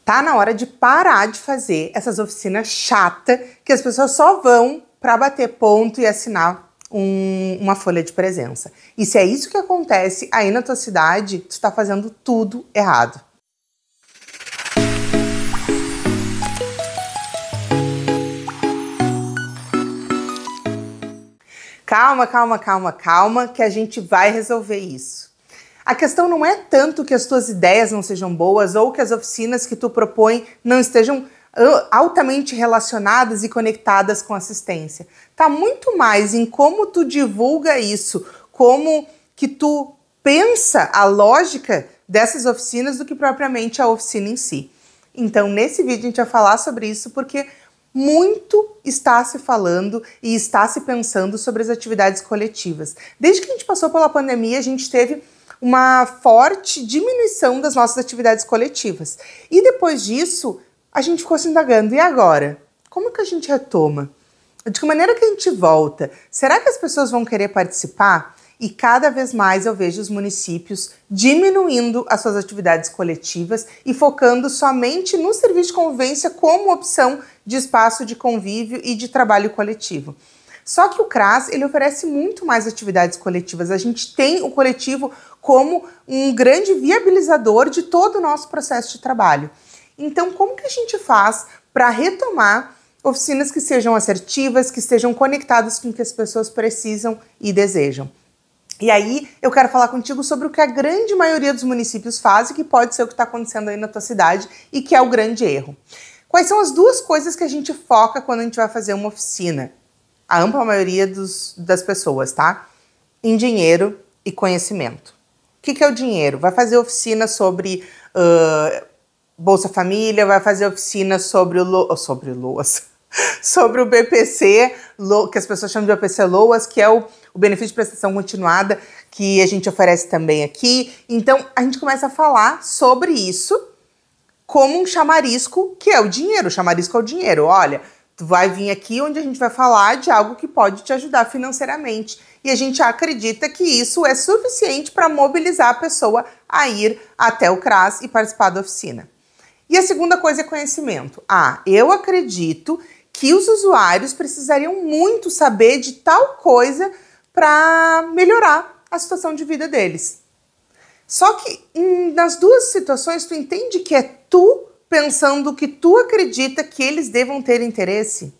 Tá na hora de parar de fazer essas oficinas chatas que as pessoas só vão para bater ponto e assinar uma folha de presença. E se é isso que acontece aí na tua cidade, tu está fazendo tudo errado. Calma, que a gente vai resolver isso. A questão não é tanto que as tuas ideias não sejam boas ou que as oficinas que tu propõe não estejam altamente relacionadas e conectadas com assistência. Tá muito mais em como tu divulga isso, como que tu pensa a lógica dessas oficinas do que propriamente a oficina em si. Então, nesse vídeo a gente vai falar sobre isso porque muito está se falando e está se pensando sobre as atividades coletivas. Desde que a gente passou pela pandemia, a gente teve uma forte diminuição das nossas atividades coletivas. E depois disso, a gente ficou se indagando, e agora? Como que a gente retoma? De que maneira que a gente volta? Será que as pessoas vão querer participar? E cada vez mais eu vejo os municípios diminuindo as suas atividades coletivas e focando somente no serviço de convivência como opção de espaço de convívio e de trabalho coletivo. Só que o CRAS, ele oferece muito mais atividades coletivas. A gente tem o coletivo como um grande viabilizador de todo o nosso processo de trabalho. Então, como que a gente faz para retomar oficinas que sejam assertivas, que estejam conectadas com o que as pessoas precisam e desejam? E aí, eu quero falar contigo sobre o que a grande maioria dos municípios faz e que pode ser o que está acontecendo aí na tua cidade e que é o grande erro. Quais são as duas coisas que a gente foca quando a gente vai fazer uma oficina? A ampla maioria das pessoas, tá? Em dinheiro e conhecimento. O que é o dinheiro? Vai fazer oficina sobre Bolsa Família, vai fazer oficina sobre sobre o BPC, que as pessoas chamam de BPC LOAS, que é o benefício de prestação continuada, que a gente oferece também aqui. Então, a gente começa a falar sobre isso como um chamarisco, que é o dinheiro. O chamarisco é o dinheiro. Olha, tu vai vir aqui onde a gente vai falar de algo que pode te ajudar financeiramente. E a gente acredita que isso é suficiente para mobilizar a pessoa a ir até o CRAS e participar da oficina. E a segunda coisa é conhecimento. Eu acredito que os usuários precisariam muito saber de tal coisa para melhorar a situação de vida deles. Só que nas duas situações tu entende que é tu pensando que tu acredita que eles devam ter interesse.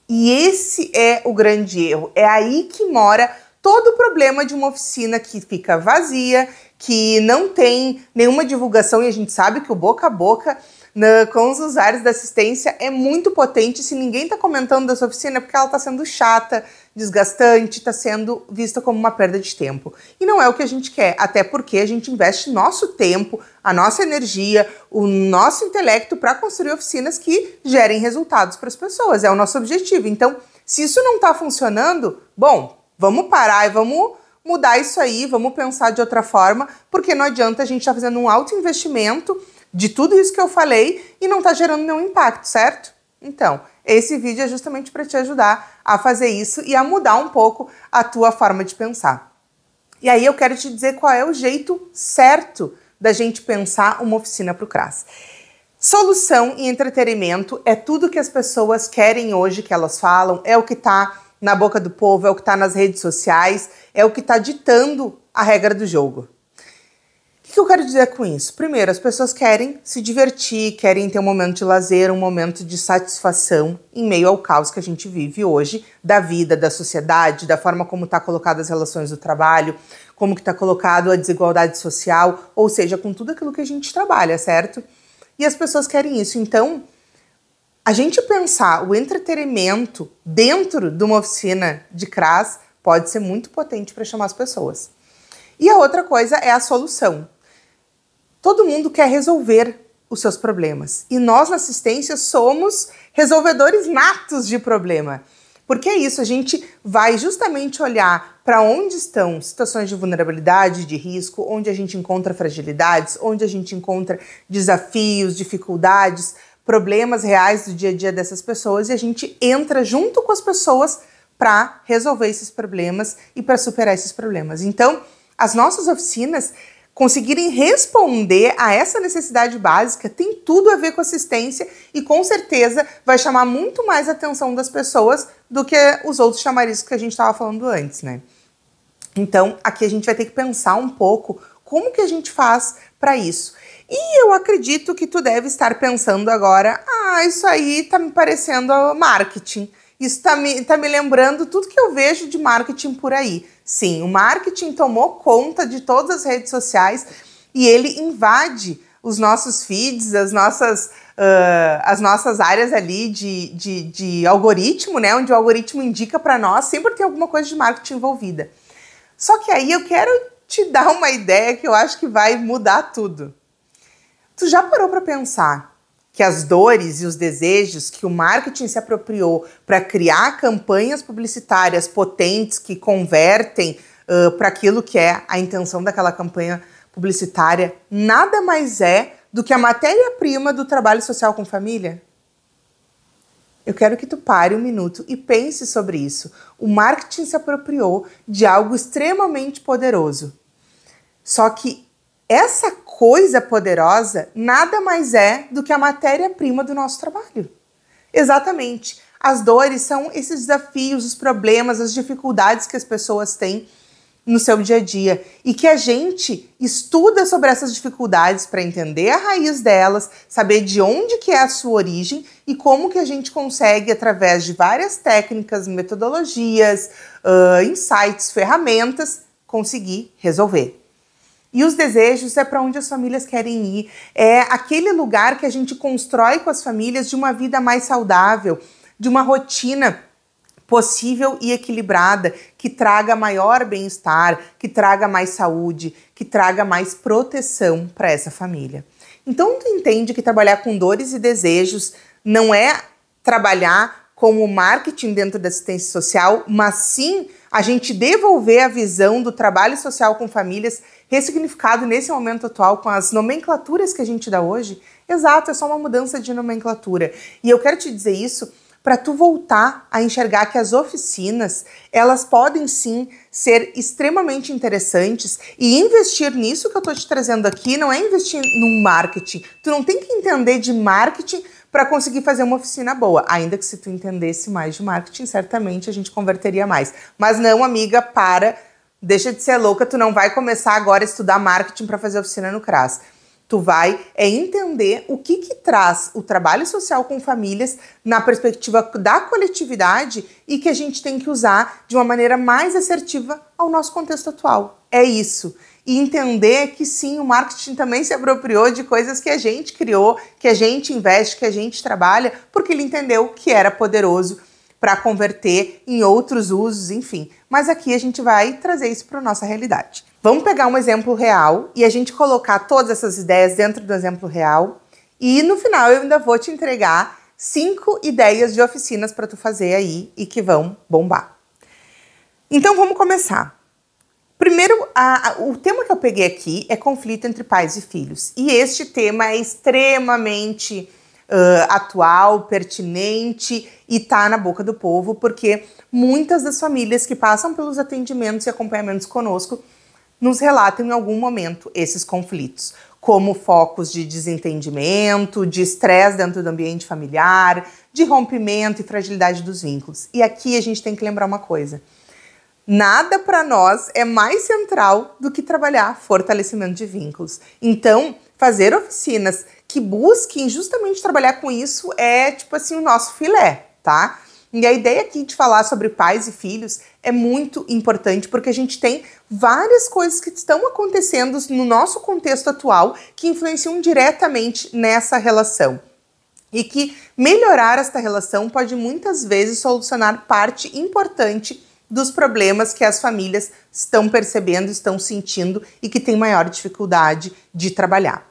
E esse é o grande erro. É aí que mora todo o problema de uma oficina que fica vazia, que não tem nenhuma divulgação, e a gente sabe que o boca a boca com os usuários da assistência é muito potente. Se ninguém está comentando dessa oficina é porque ela está sendo chata, desgastante, está sendo vista como uma perda de tempo. E não é o que a gente quer, até porque a gente investe nosso tempo, a nossa energia, o nosso intelecto para construir oficinas que gerem resultados para as pessoas. É o nosso objetivo. Então, se isso não está funcionando, bom, vamos parar e vamos mudar isso aí, vamos pensar de outra forma, porque não adianta a gente estar fazendo um alto investimento de tudo isso que eu falei e não está gerando nenhum impacto, certo? Então, esse vídeo é justamente para te ajudar a fazer isso e a mudar um pouco a tua forma de pensar. E aí eu quero te dizer qual é o jeito certo da gente pensar uma oficina para o CRAS. Solução e entretenimento é tudo que as pessoas querem hoje, que elas falam, é o que está na boca do povo, é o que está nas redes sociais, é o que está ditando a regra do jogo. O que eu quero dizer com isso? Primeiro, as pessoas querem se divertir, querem ter um momento de lazer, um momento de satisfação em meio ao caos que a gente vive hoje, da vida, da sociedade, da forma como está colocadas as relações do trabalho, como que está colocado a desigualdade social, ou seja, com tudo aquilo que a gente trabalha, certo? E as pessoas querem isso. Então, a gente pensar o entretenimento dentro de uma oficina de CRAS pode ser muito potente para chamar as pessoas. E a outra coisa é a solução. Todo mundo quer resolver os seus problemas. E nós, na assistência, somos resolvedores natos de problema. Porque é isso, a gente vai justamente olhar para onde estão situações de vulnerabilidade, de risco, onde a gente encontra fragilidades, onde a gente encontra desafios, dificuldades, problemas reais do dia a dia dessas pessoas, e a gente entra junto com as pessoas para resolver esses problemas e para superar esses problemas. Então, as nossas oficinas conseguirem responder a essa necessidade básica, tem tudo a ver com assistência e com certeza vai chamar muito mais a atenção das pessoas do que os outros chamarizos que a gente estava falando antes, né? Então, aqui a gente vai ter que pensar um pouco como que a gente faz para isso. E eu acredito que tu deve estar pensando agora, isso aí tá me parecendo marketing. Isso tá me lembrando tudo que eu vejo de marketing por aí. Sim, o marketing tomou conta de todas as redes sociais e ele invade os nossos feeds, as nossas áreas ali de algoritmo, né? Onde o algoritmo indica para nós, sempre tem alguma coisa de marketing envolvida. Só que aí eu quero te dar uma ideia que eu acho que vai mudar tudo. Tu já parou para pensar que as dores e os desejos que o marketing se apropriou para criar campanhas publicitárias potentes que convertem para aquilo que é a intenção daquela campanha publicitária, nada mais é do que a matéria-prima do trabalho social com família? Eu quero que tu pare um minuto e pense sobre isso. O marketing se apropriou de algo extremamente poderoso. Só que essa coisa poderosa nada mais é do que a matéria-prima do nosso trabalho. Exatamente. As dores são esses desafios, os problemas, as dificuldades que as pessoas têm no seu dia a dia e que a gente estuda sobre essas dificuldades para entender a raiz delas, saber de onde que é a sua origem e como que a gente consegue, através de várias técnicas, metodologias, insights, ferramentas, conseguir resolver. E os desejos é para onde as famílias querem ir, é aquele lugar que a gente constrói com as famílias de uma vida mais saudável, de uma rotina possível e equilibrada, que traga maior bem-estar, que traga mais saúde, que traga mais proteção para essa família. Então, tu entende que trabalhar com dores e desejos não é trabalhar como marketing dentro da assistência social, mas sim a gente devolver a visão do trabalho social com famílias ressignificado nesse momento atual com as nomenclaturas que a gente dá hoje? Exato, é só uma mudança de nomenclatura. E eu quero te dizer isso para tu voltar a enxergar que as oficinas, elas podem sim ser extremamente interessantes e investir nisso que eu tô te trazendo aqui não é investir no marketing. Tu não tem que entender de marketing para conseguir fazer uma oficina boa. Ainda que se tu entendesse mais de marketing, certamente a gente converteria mais. Mas não, amiga, deixa de ser louca, tu não vai começar agora a estudar marketing para fazer oficina no CRAS. Tu vai entender o que traz o trabalho social com famílias na perspectiva da coletividade e que a gente tem que usar de uma maneira mais assertiva ao nosso contexto atual. É isso. E entender que sim, o marketing também se apropriou de coisas que a gente criou, que a gente investe, que a gente trabalha, porque ele entendeu que era poderoso para converter em outros usos, enfim. Mas aqui a gente vai trazer isso para a nossa realidade. Vamos pegar um exemplo real e a gente colocar todas essas ideias dentro do exemplo real. E no final eu ainda vou te entregar 5 ideias de oficinas para tu fazer aí e que vão bombar. Então vamos começar. Primeiro, o tema que eu peguei aqui é conflito entre pais e filhos. E este tema é extremamente atual, pertinente e tá na boca do povo, porque muitas das famílias que passam pelos atendimentos e acompanhamentos conosco nos relatam em algum momento esses conflitos, como focos de desentendimento, de estresse dentro do ambiente familiar, de rompimento e fragilidade dos vínculos. E aqui a gente tem que lembrar uma coisa: nada para nós é mais central do que trabalhar fortalecimento de vínculos. Então, fazer oficinas que busquem justamente trabalhar com isso é, tipo assim, o nosso filé, tá? E a ideia aqui de falar sobre pais e filhos é muito importante porque a gente tem várias coisas que estão acontecendo no nosso contexto atual que influenciam diretamente nessa relação. E que melhorar esta relação pode muitas vezes solucionar parte importante dos problemas que as famílias estão percebendo, estão sentindo e que têm maior dificuldade de trabalhar.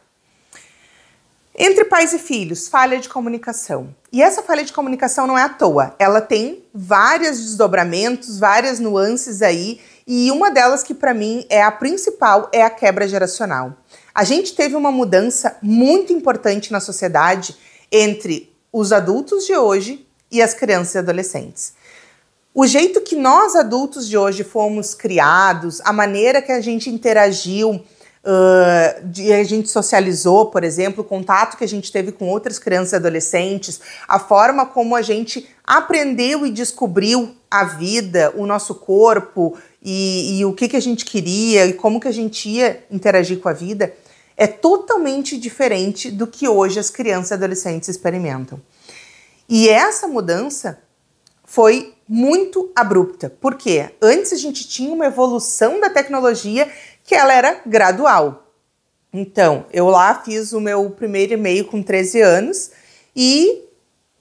Entre pais e filhos, falha de comunicação. E essa falha de comunicação não é à toa. Ela tem vários desdobramentos, várias nuances aí, e uma delas que para mim é a principal é a quebra geracional. A gente teve uma mudança muito importante na sociedade entre os adultos de hoje e as crianças e adolescentes. O jeito que nós adultos de hoje fomos criados, a maneira que a gente interagiu a gente socializou, por exemplo, o contato que a gente teve com outras crianças e adolescentes, a forma como a gente aprendeu e descobriu a vida, o nosso corpo e o que a gente queria e como que a gente ia interagir com a vida, é totalmente diferente do que hoje as crianças e adolescentes experimentam. E essa mudança foi muito abrupta. Por quê? Antes a gente tinha uma evolução da tecnologia que ela era gradual. Então, eu lá fiz o meu primeiro e-mail com 13 anos e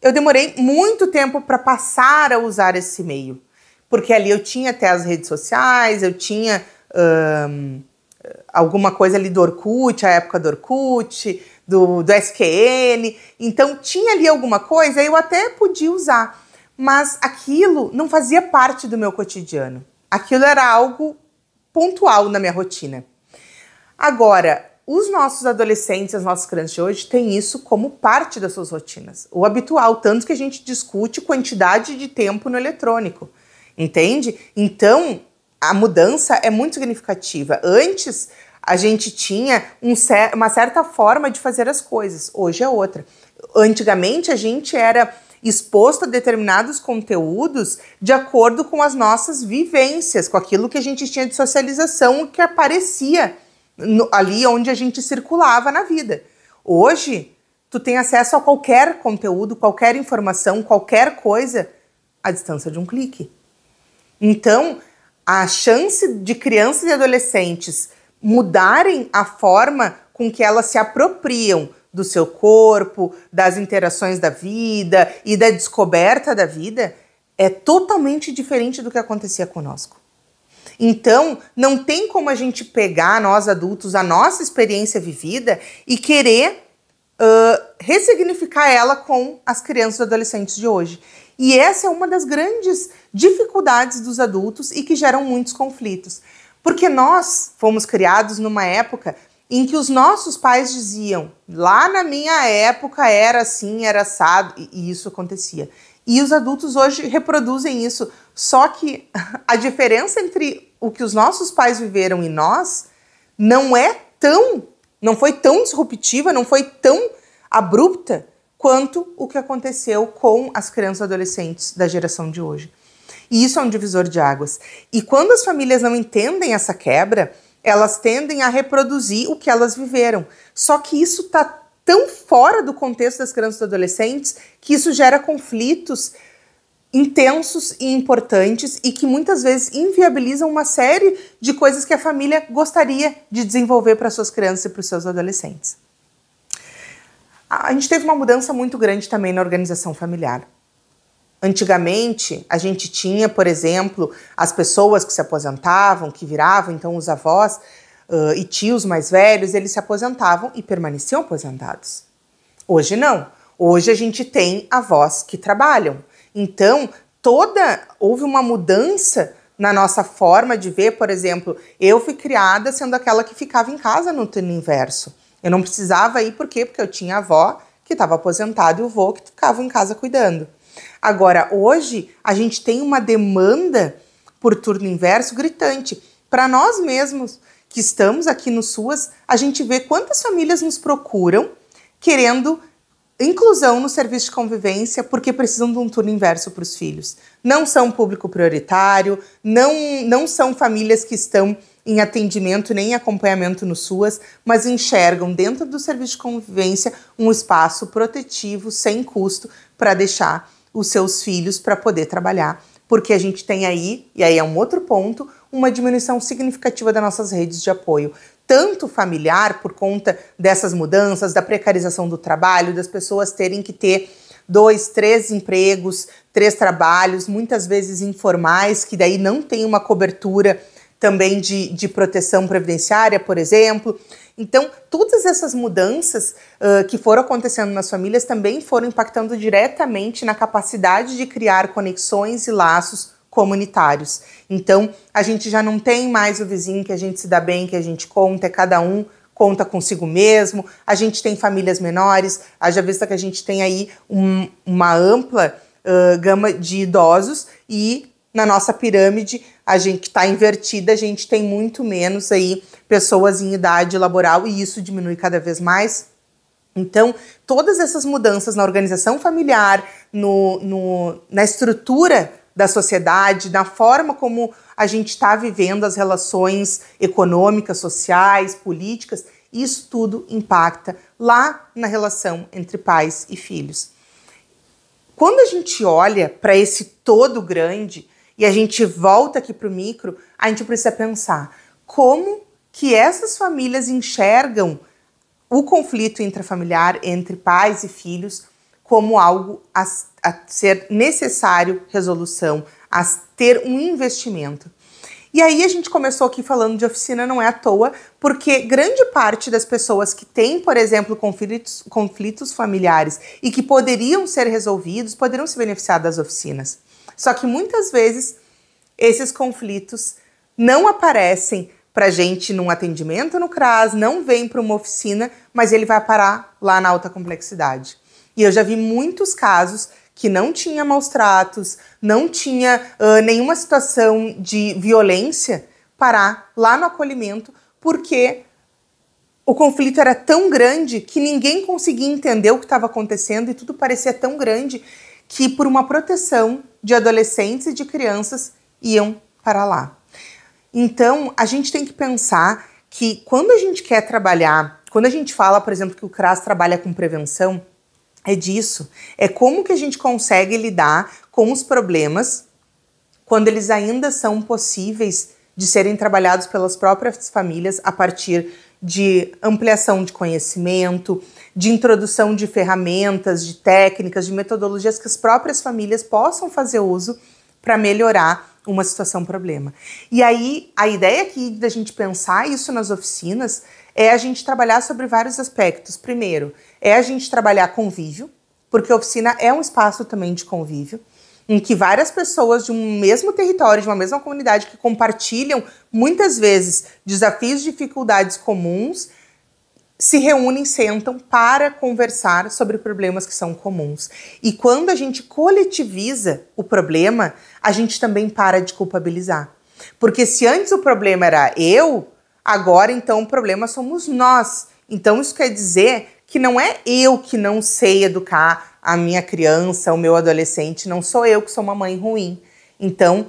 eu demorei muito tempo para passar a usar esse e-mail. Porque ali eu tinha até as redes sociais, eu tinha alguma coisa ali do Orkut, a época do Orkut, do SQN. Então, tinha ali alguma coisa, eu até podia usar. Mas aquilo não fazia parte do meu cotidiano. Aquilo era algo pontual na minha rotina. Agora, os nossos adolescentes, as nossas crianças de hoje têm isso como parte das suas rotinas. O habitual, tanto que a gente discute quantidade de tempo no eletrônico, entende? Então, a mudança é muito significativa. Antes, a gente tinha uma certa forma de fazer as coisas, hoje é outra. Antigamente, a gente era exposto a determinados conteúdos de acordo com as nossas vivências, com aquilo que a gente tinha de socialização que aparecia ali onde a gente circulava na vida. Hoje, tu tem acesso a qualquer conteúdo, qualquer informação, qualquer coisa à distância de um clique. Então, a chance de crianças e adolescentes mudarem a forma com que elas se apropriam do seu corpo, das interações da vida e da descoberta da vida, é totalmente diferente do que acontecia conosco. Então, não tem como a gente pegar, nós adultos, a nossa experiência vivida e querer ressignificar ela com as crianças e adolescentes de hoje. E essa é uma das grandes dificuldades dos adultos e que geram muitos conflitos. Porque nós fomos criados numa época em que os nossos pais diziam, lá na minha época era assim, era assado, e isso acontecia. E os adultos hoje reproduzem isso, só que a diferença entre o que os nossos pais viveram e nós não foi tão disruptiva, não foi tão abrupta quanto o que aconteceu com as crianças e adolescentes da geração de hoje. E isso é um divisor de águas. E quando as famílias não entendem essa quebra, elas tendem a reproduzir o que elas viveram. Só que isso está tão fora do contexto das crianças e adolescentes que isso gera conflitos intensos e importantes e que muitas vezes inviabilizam uma série de coisas que a família gostaria de desenvolver para suas crianças e para os seus adolescentes. A gente teve uma mudança muito grande também na organização familiar. Antigamente, a gente tinha, por exemplo, as pessoas que se aposentavam, que viravam, então os avós e tios mais velhos, eles se aposentavam e permaneciam aposentados. Hoje não. Hoje a gente tem avós que trabalham. Então, houve uma mudança na nossa forma de ver. Por exemplo, eu fui criada sendo aquela que ficava em casa no turno inverso. Eu não precisava ir, por quê? Porque eu tinha a avó que estava aposentada e o avô que ficava em casa cuidando. Agora, hoje, a gente tem uma demanda por turno inverso gritante. Para nós mesmos que estamos aqui no SUAS, a gente vê quantas famílias nos procuram querendo inclusão no serviço de convivência porque precisam de um turno inverso para os filhos. Não são público prioritário, não são famílias que estão em atendimento nem em acompanhamento no SUAS, mas enxergam dentro do serviço de convivência um espaço protetivo, sem custo, para deixar os seus filhos para poder trabalhar. Porque a gente tem aí, e aí é um outro ponto, uma diminuição significativa das nossas redes de apoio. Tanto familiar, por conta dessas mudanças, da precarização do trabalho, das pessoas terem que ter 2, 3 empregos, 3 trabalhos, muitas vezes informais, que daí não tem uma cobertura também de proteção previdenciária, por exemplo. Então, todas essas mudanças que foram acontecendo nas famílias também foram impactando diretamente na capacidade de criar conexões e laços comunitários. Então, a gente já não tem mais o vizinho que a gente se dá bem, que a gente conta, cada um conta consigo mesmo. A gente tem famílias menores, haja vista que a gente tem aí uma ampla gama de idosos e na nossa pirâmide, a gente que está invertida, a gente tem muito menos aí pessoas em idade laboral e isso diminui cada vez mais. Então, todas essas mudanças na organização familiar, na estrutura da sociedade, na forma como a gente está vivendo as relações econômicas, sociais, políticas, isso tudo impacta lá na relação entre pais e filhos. Quando a gente olha para esse todo grande e a gente volta aqui para o micro, a gente precisa pensar como que essas famílias enxergam o conflito intrafamiliar entre pais e filhos como algo a ser necessário resolução, a ter um investimento. E aí a gente começou aqui falando de oficina, não é à toa, porque grande parte das pessoas que têm, por exemplo, conflitos familiares e que poderiam ser resolvidos, poderiam se beneficiar das oficinas. Só que muitas vezes esses conflitos não aparecem pra gente num atendimento no CRAS, não vem para uma oficina, mas ele vai parar lá na alta complexidade. E eu já vi muitos casos que não tinha maus tratos, não tinha nenhuma situação de violência, parar lá no acolhimento, porque o conflito era tão grande que ninguém conseguia entender o que estava acontecendo e tudo parecia tão grande que por uma proteção de adolescentes e de crianças iam para lá. Então, a gente tem que pensar que quando a gente quer trabalhar, quando a gente fala, por exemplo, que o CRAS trabalha com prevenção, é disso. É como que a gente consegue lidar com os problemas quando eles ainda são possíveis de serem trabalhados pelas próprias famílias a partir de ampliação de conhecimento, de introdução de ferramentas, de técnicas, de metodologias que as próprias famílias possam fazer uso para melhorar uma situação problema. E aí, a ideia aqui da gente pensar isso nas oficinas é a gente trabalhar sobre vários aspectos. Primeiro, é a gente trabalhar convívio, porque a oficina é um espaço também de convívio, em que várias pessoas de um mesmo território, de uma mesma comunidade, que compartilham muitas vezes desafios e dificuldades comuns, se reúnem, sentam para conversar sobre problemas que são comuns. E quando a gente coletiviza o problema, a gente também para de culpabilizar. Porque se antes o problema era eu, agora então o problema somos nós. Então isso quer dizer que não é eu que não sei educar a minha criança, o meu adolescente, não sou eu que sou uma mãe ruim. Então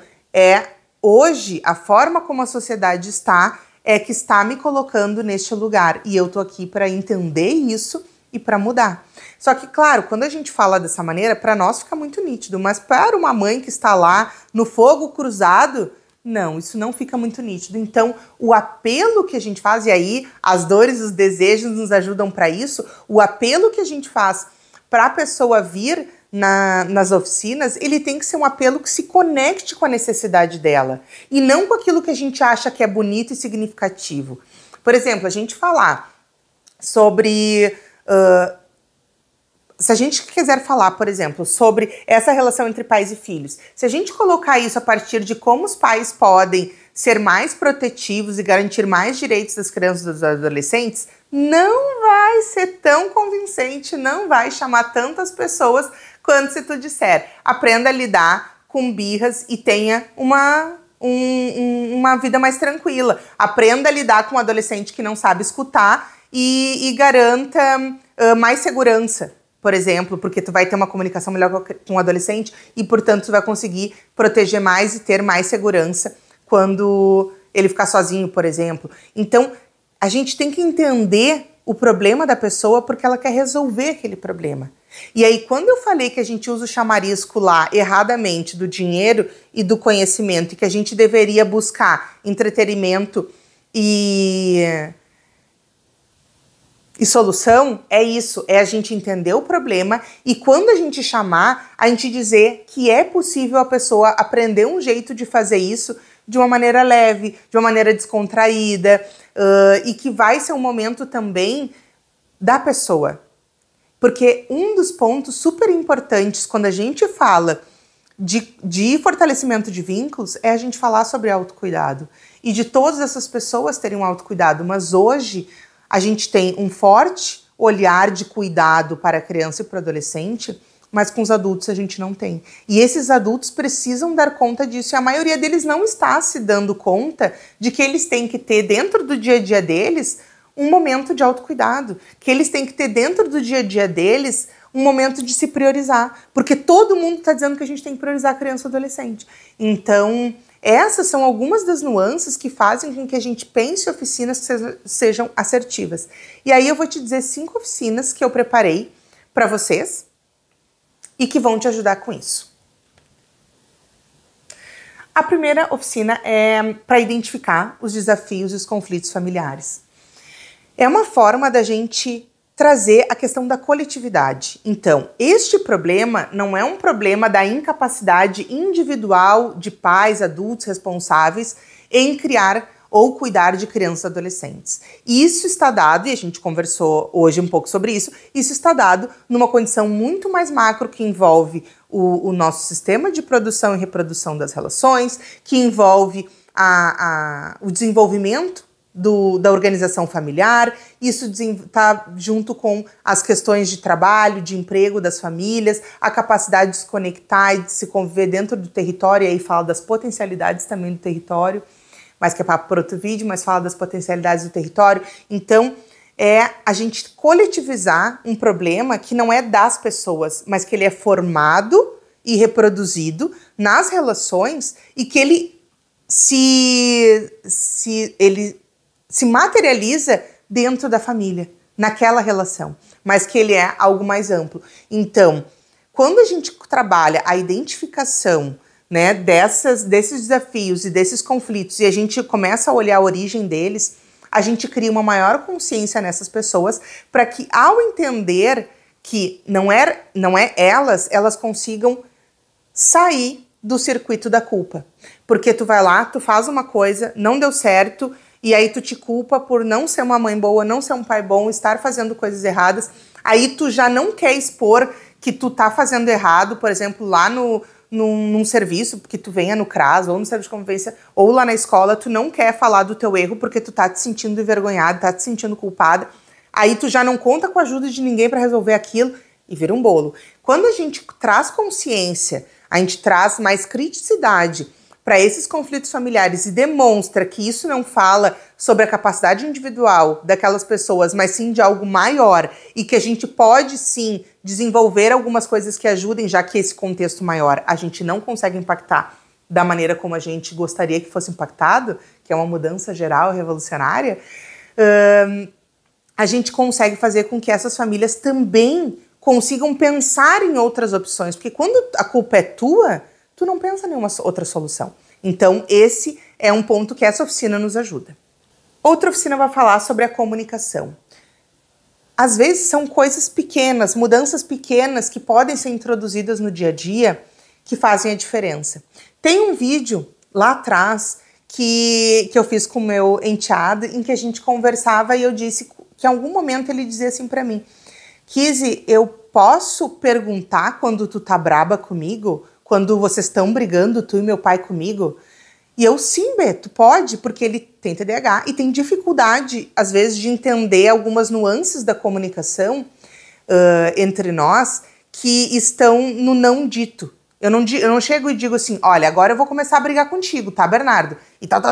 hoje a forma como a sociedade está é que está me colocando neste lugar. E eu tô aqui para entender isso e para mudar. Só que, claro, quando a gente fala dessa maneira, para nós fica muito nítido. Mas para uma mãe que está lá no fogo cruzado, não, isso não fica muito nítido. Então, o apelo que a gente faz, e aí as dores, os desejos nos ajudam para isso, o apelo que a gente faz para a pessoa vir nas oficinas, ele tem que ser um apelo que se conecte com a necessidade dela e não com aquilo que a gente acha que é bonito e significativo. Por exemplo, a gente falar sobre... se a gente quiser falar, por exemplo, sobre essa relação entre pais e filhos, se a gente colocar isso a partir de como os pais podem ser mais protetivos e garantir mais direitos das crianças e dos adolescentes, não vai ser tão convincente, não vai chamar tantas pessoas quanto se tu disser, aprenda a lidar com birras e tenha uma vida mais tranquila. Aprenda a lidar com um adolescente que não sabe escutar e garanta mais segurança, por exemplo, porque tu vai ter uma comunicação melhor com o adolescente e, portanto, tu vai conseguir proteger mais e ter mais segurança quando ele ficar sozinho, por exemplo. Então, a gente tem que entender o problema da pessoa porque ela quer resolver aquele problema. E aí, quando eu falei que a gente usa o chamarisco lá erradamente do dinheiro e do conhecimento e que a gente deveria buscar entretenimento e solução, é isso, é a gente entender o problema e quando a gente chamar, a gente dizer que é possível a pessoa aprender um jeito de fazer isso de uma maneira leve, de uma maneira descontraída e que vai ser um momento também da pessoa. Porque um dos pontos super importantes quando a gente fala de fortalecimento de vínculos é a gente falar sobre autocuidado e de todas essas pessoas terem um autocuidado, mas hoje a gente tem um forte olhar de cuidado para a criança e para o adolescente, mas com os adultos a gente não tem. E esses adultos precisam dar conta disso, e a maioria deles não está se dando conta de que eles têm que ter dentro do dia a dia deles um momento de autocuidado, que eles têm que ter dentro do dia a dia deles um momento de se priorizar, porque todo mundo está dizendo que a gente tem que priorizar a criança e o adolescente. Então, essas são algumas das nuances que fazem com que a gente pense oficinas que sejam assertivas. E aí eu vou te dizer 5 oficinas que eu preparei para vocês e que vão te ajudar com isso. A primeira oficina é para identificar os desafios e os conflitos familiares. É uma forma da gente trazer a questão da coletividade. Então, este problema não é um problema da incapacidade individual de pais, adultos responsáveis em criar ou cuidar de crianças e adolescentes. Isso está dado, e a gente conversou hoje um pouco sobre isso, isso está dado numa condição muito mais macro que envolve o nosso sistema de produção e reprodução das relações, que envolve o desenvolvimento da organização familiar, isso está junto com as questões de trabalho, de emprego das famílias, a capacidade de se conectar e de se conviver dentro do território, e aí fala das potencialidades também do território, mas que é papo para outro vídeo, mas fala das potencialidades do território. Então, é a gente coletivizar um problema que não é das pessoas, mas que ele é formado e reproduzido nas relações e que ele se materializa dentro da família, naquela relação, mas que ele é algo mais amplo. Então, quando a gente trabalha a identificação, né, desses desafios e desses conflitos, e a gente começa a olhar a origem deles, a gente cria uma maior consciência nessas pessoas para que, ao entender que não é elas consigam sair do circuito da culpa. Porque tu vai lá, tu faz uma coisa, não deu certo, e aí tu te culpa por não ser uma mãe boa, não ser um pai bom, estar fazendo coisas erradas. Aí tu já não quer expor que tu tá fazendo errado, por exemplo, lá num serviço, que tu venha no CRAS, ou no serviço de convivência, ou lá na escola, tu não quer falar do teu erro porque tu tá te sentindo envergonhada, tá te sentindo culpada. Aí tu já não conta com a ajuda de ninguém para resolver aquilo e vira um bolo. Quando a gente traz consciência, a gente traz mais criticidade para esses conflitos familiares e demonstra que isso não fala sobre a capacidade individual daquelas pessoas, mas sim de algo maior e que a gente pode sim desenvolver algumas coisas que ajudem, já que esse contexto maior a gente não consegue impactar da maneira como a gente gostaria que fosse impactado, que é uma mudança geral revolucionária, a gente consegue fazer com que essas famílias também consigam pensar em outras opções, porque quando a culpa é tua, tu não pensa em nenhuma outra solução. Então, esse é um ponto que essa oficina nos ajuda. Outra oficina vai falar sobre a comunicação. Às vezes são coisas pequenas, mudanças pequenas que podem ser introduzidas no dia a dia que fazem a diferença. Tem um vídeo lá atrás que eu fiz com o meu enteado, em que a gente conversava e eu disse que em algum momento ele dizia assim pra mim: Kizzy, eu posso perguntar quando tu tá braba comigo? Quando vocês estão brigando, tu e meu pai comigo? E eu, sim, Beto, pode, porque ele tem TDAH e tem dificuldade, às vezes, de entender algumas nuances da comunicação entre nós que estão no não dito. Eu não chego e digo assim, olha, agora eu vou começar a brigar contigo, tá, Bernardo? E tal.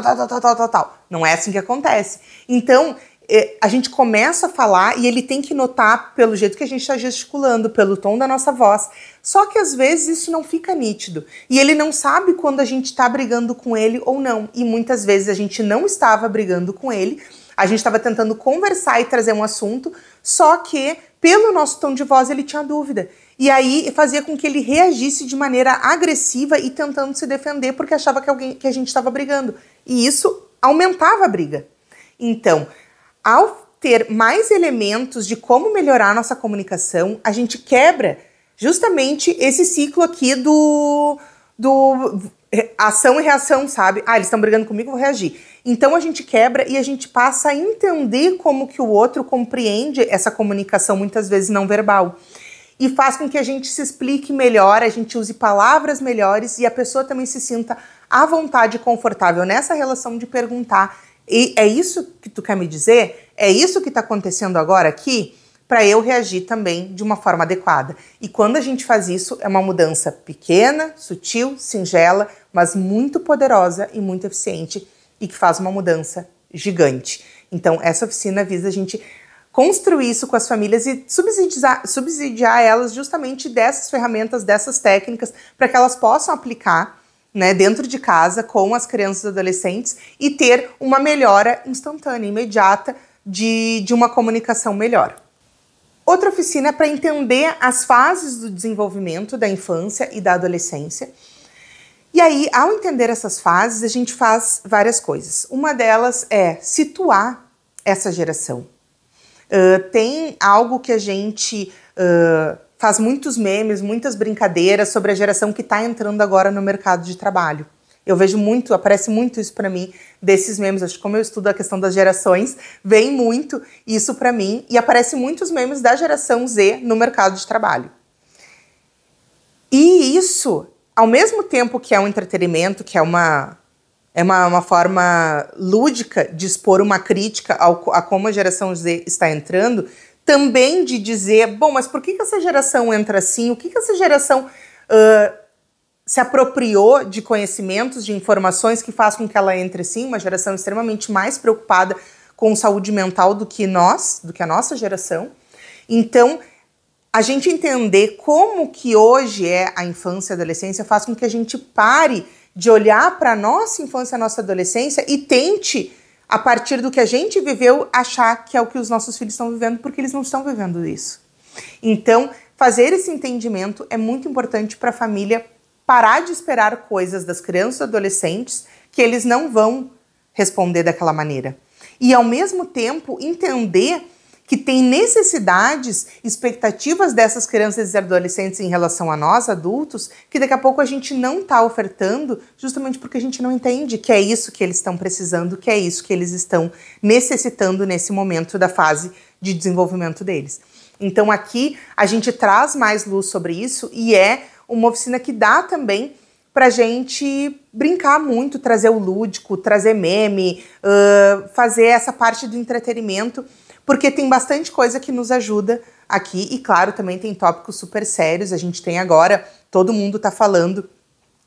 Não é assim que acontece. Então, a gente começa a falar e ele tem que notar pelo jeito que a gente está gesticulando, pelo tom da nossa voz. Só que às vezes isso não fica nítido. E ele não sabe quando a gente está brigando com ele ou não. E muitas vezes a gente não estava brigando com ele, a gente estava tentando conversar e trazer um assunto, só que pelo nosso tom de voz ele tinha dúvida. E aí fazia com que ele reagisse de maneira agressiva e tentando se defender porque achava que a gente estava brigando. E isso aumentava a briga. Então, ao ter mais elementos de como melhorar a nossa comunicação, a gente quebra justamente esse ciclo aqui do ação e reação, sabe? Ah, eles estão brigando comigo, vou reagir. Então a gente quebra e a gente passa a entender como que o outro compreende essa comunicação, muitas vezes não verbal. E faz com que a gente se explique melhor, a gente use palavras melhores e a pessoa também se sinta à vontade e confortável nessa relação de perguntar: e é isso que tu quer me dizer? É isso que está acontecendo agora aqui? para eu reagir também de uma forma adequada. E quando a gente faz isso, é uma mudança pequena, sutil, singela, mas muito poderosa e muito eficiente e que faz uma mudança gigante. Então, essa oficina visa a gente construir isso com as famílias e subsidiar elas justamente dessas ferramentas, dessas técnicas, para que elas possam aplicar, né, dentro de casa com as crianças e adolescentes e ter uma melhora instantânea, imediata, de uma comunicação melhor. Outra oficina é para entender as fases do desenvolvimento da infância e da adolescência. E aí, ao entender essas fases, a gente faz várias coisas. Uma delas é situar essa geração. Tem algo que a gente faz muitos memes, muitas brincadeiras sobre a geração que está entrando agora no mercado de trabalho. Eu vejo muito, aparece muito isso para mim, desses memes. Acho que como eu estudo a questão das gerações, vem muito isso para mim e aparece muitos memes da geração Z no mercado de trabalho. E isso, ao mesmo tempo que é um entretenimento, que é uma forma lúdica de expor uma crítica a como a geração Z está entrando, também de dizer, bom, mas por que essa geração entra assim? O que essa geração se apropriou de conhecimentos, de informações que faz com que ela entre assim? Uma geração extremamente mais preocupada com saúde mental do que a nossa geração. Então, a gente entender como que hoje é a infância e a adolescência faz com que a gente pare de olhar para a nossa infância, a nossa adolescência e tente, a partir do que a gente viveu, achar que é o que os nossos filhos estão vivendo, porque eles não estão vivendo isso. Então, fazer esse entendimento é muito importante para a família parar de esperar coisas das crianças e adolescentes que eles não vão responder daquela maneira. E, ao mesmo tempo, entender que tem necessidades, expectativas dessas crianças e adolescentes em relação a nós, adultos, que daqui a pouco a gente não está ofertando, justamente porque a gente não entende que é isso que eles estão precisando, que é isso que eles estão necessitando nesse momento da fase de desenvolvimento deles. Então aqui a gente traz mais luz sobre isso e é uma oficina que dá também pra gente brincar muito, trazer o lúdico, trazer meme, fazer essa parte do entretenimento, porque tem bastante coisa que nos ajuda aqui e, claro, também tem tópicos super sérios. A gente tem agora, todo mundo tá falando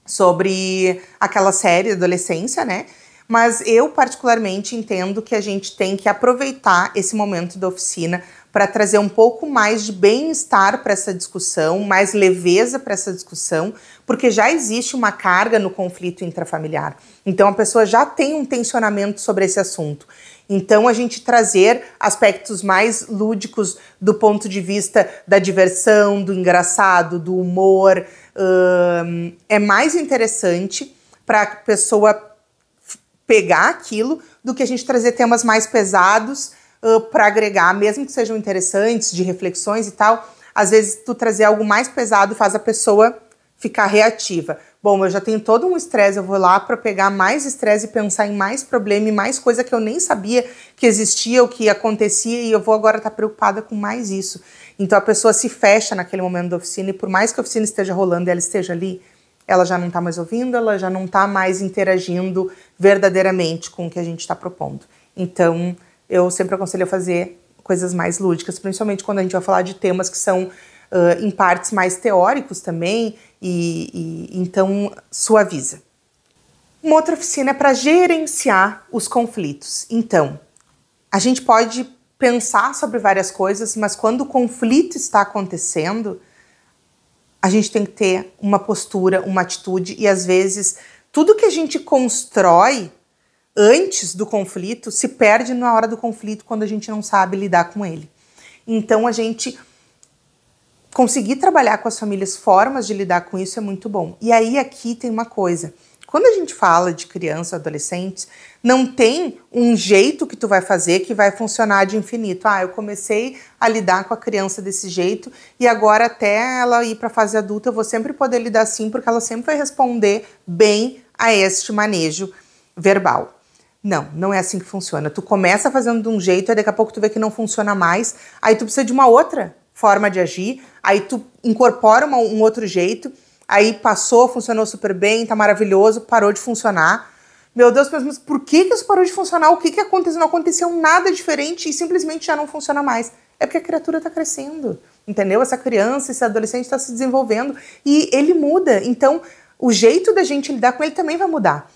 sobre aquela série Adolescência, né? Mas eu, particularmente, entendo que a gente tem que aproveitar esse momento da oficina para trazer um pouco mais de bem-estar para essa discussão, mais leveza para essa discussão, porque já existe uma carga no conflito intrafamiliar. Então, a pessoa já tem um tensionamento sobre esse assunto. Então, a gente trazer aspectos mais lúdicos do ponto de vista da diversão, do engraçado, do humor, é mais interessante para a pessoa pegar aquilo do que a gente trazer temas mais pesados para agregar, mesmo que sejam interessantes, de reflexões e tal. Às vezes, tu trazer algo mais pesado faz a pessoa ficar reativa. Bom, eu já tenho todo um estresse, eu vou lá para pegar mais estresse e pensar em mais problema e mais coisa que eu nem sabia que existia ou que acontecia e eu vou agora estar preocupada com mais isso. Então a pessoa se fecha naquele momento da oficina e por mais que a oficina esteja rolando e ela esteja ali, ela já não está mais ouvindo, ela já não está mais interagindo verdadeiramente com o que a gente está propondo. Então eu sempre aconselho a fazer coisas mais lúdicas, principalmente quando a gente vai falar de temas que são em partes mais teóricos também, e então suaviza. Uma outra oficina é para gerenciar os conflitos. Então, a gente pode pensar sobre várias coisas, mas quando o conflito está acontecendo, a gente tem que ter uma postura, uma atitude, e às vezes tudo que a gente constrói antes do conflito se perde na hora do conflito quando a gente não sabe lidar com ele. Então, a gente conseguir trabalhar com as famílias formas de lidar com isso é muito bom. E aí aqui tem uma coisa. Quando a gente fala de criança, adolescentes, não tem um jeito que tu vai fazer que vai funcionar de infinito. Eu comecei a lidar com a criança desse jeito e agora até ela ir para a fase adulta eu vou sempre poder lidar assim porque ela sempre vai responder bem a este manejo verbal. Não, não é assim que funciona. Tu começa fazendo de um jeito e daqui a pouco tu vê que não funciona mais, aí tu precisa de uma outra forma de agir, aí tu incorpora um outro jeito, aí passou, funcionou super bem, tá maravilhoso, parou de funcionar. Meu Deus, mas por que isso parou de funcionar? O que aconteceu? Não aconteceu nada diferente e simplesmente já não funciona mais. É porque a criatura está crescendo, entendeu? Essa criança, esse adolescente está se desenvolvendo e ele muda. Então, o jeito da gente lidar com ele também vai mudar.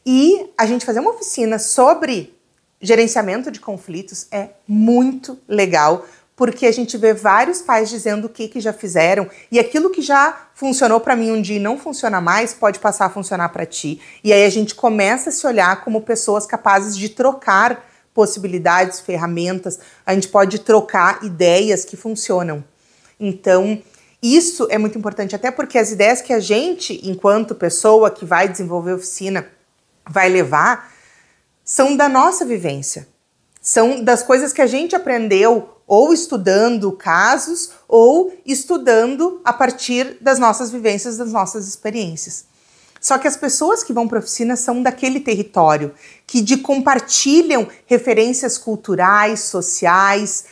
E a gente fazer uma oficina sobre gerenciamento de conflitos é muito legal, porque a gente vê vários pais dizendo o que já fizeram e aquilo que já funcionou para mim um dia e não funciona mais pode passar a funcionar para ti. E aí a gente começa a se olhar como pessoas capazes de trocar possibilidades, ferramentas, a gente pode trocar ideias que funcionam. Então, isso é muito importante, até porque as ideias que a gente, enquanto pessoa que vai desenvolver oficina, vai levar, são da nossa vivência. São das coisas que a gente aprendeu ou estudando casos ou estudando a partir das nossas vivências, das nossas experiências. Só que as pessoas que vão para a oficina são daquele território, que compartilham referências culturais, sociais,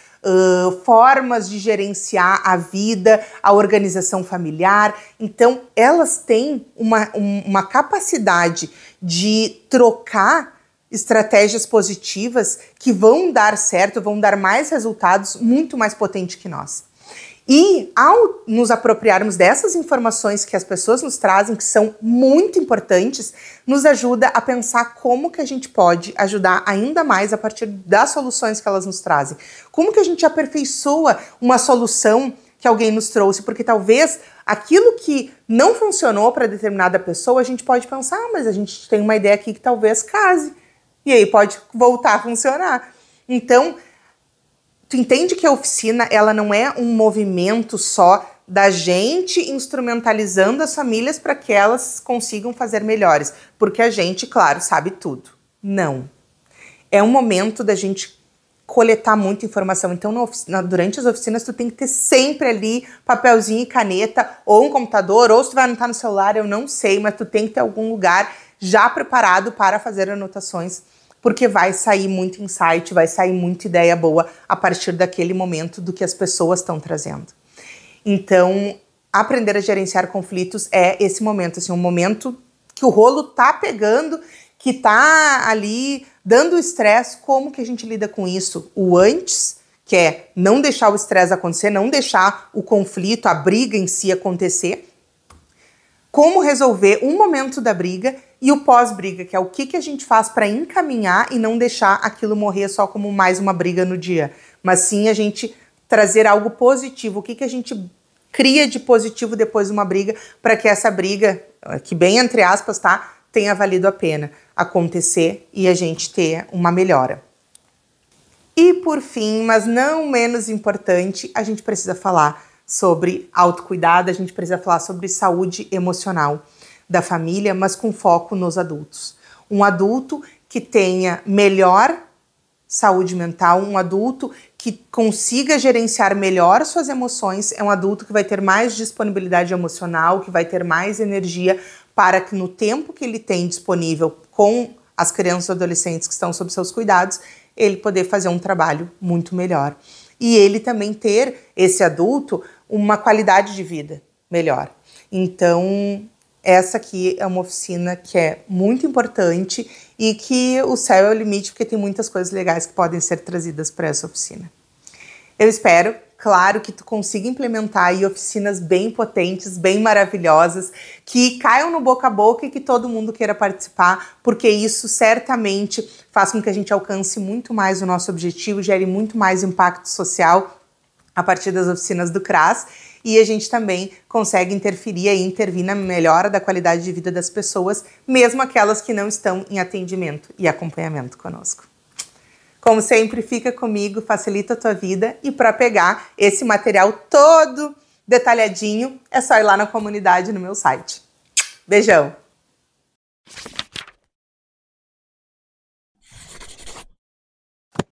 formas de gerenciar a vida, a organização familiar. Então, elas têm uma capacidade de trocar estratégias positivas que vão dar certo, vão dar mais resultados muito mais potentes que nós. E ao nos apropriarmos dessas informações que as pessoas nos trazem, que são muito importantes, nos ajuda a pensar como que a gente pode ajudar ainda mais a partir das soluções que elas nos trazem. Como que a gente aperfeiçoa uma solução que alguém nos trouxe, porque talvez aquilo que não funcionou para determinada pessoa, a gente pode pensar, mas a gente tem uma ideia aqui que talvez case. E aí pode voltar a funcionar. Então, tu entende que a oficina, ela não é um movimento só da gente instrumentalizando as famílias para que elas consigam fazer melhores. Porque a gente, claro, sabe tudo. Não. É um momento da gente coletar muita informação. Então, durante as oficinas, tu tem que ter sempre ali papelzinho e caneta, ou um computador, ou se tu vai anotar no celular, eu não sei, mas tu tem que ter algum lugar já preparado para fazer anotações, porque vai sair muito insight, vai sair muita ideia boa a partir daquele momento do que as pessoas estão trazendo. Então, aprender a gerenciar conflitos é esse momento, assim, um momento que o rolo tá pegando, que tá ali dando estresse. Como que a gente lida com isso? O antes, que é não deixar o estresse acontecer, não deixar o conflito, a briga em si acontecer. Como resolver um momento da briga e o pós-briga, que é o que a gente faz para encaminhar e não deixar aquilo morrer só como mais uma briga no dia, mas sim a gente trazer algo positivo, o que a gente cria de positivo depois de uma briga para que essa briga, que bem entre aspas, tá, tenha valido a pena acontecer e a gente ter uma melhora. E por fim, mas não menos importante, a gente precisa falar sobre autocuidado, a gente precisa falar sobre saúde emocional da família, mas com foco nos adultos. Um adulto que tenha melhor saúde mental, um adulto que consiga gerenciar melhor suas emoções, é um adulto que vai ter mais disponibilidade emocional, que vai ter mais energia para que no tempo que ele tem disponível com as crianças e adolescentes que estão sob seus cuidados, ele poder fazer um trabalho muito melhor. E ele também ter, esse adulto, uma qualidade de vida melhor. Então, essa aqui é uma oficina que é muito importante e que o céu é o limite, porque tem muitas coisas legais que podem ser trazidas para essa oficina. Eu espero, claro, que tu consiga implementar aí oficinas bem potentes, bem maravilhosas, que caiam no boca a boca e que todo mundo queira participar, porque isso certamente faz com que a gente alcance muito mais o nosso objetivo, gere muito mais impacto social a partir das oficinas do CRAS, e a gente também consegue interferir e intervir na melhora da qualidade de vida das pessoas, mesmo aquelas que não estão em atendimento e acompanhamento conosco. Como sempre, fica comigo, facilita a tua vida, e para pegar esse material todo detalhadinho, é só ir lá na comunidade no meu site. Beijão!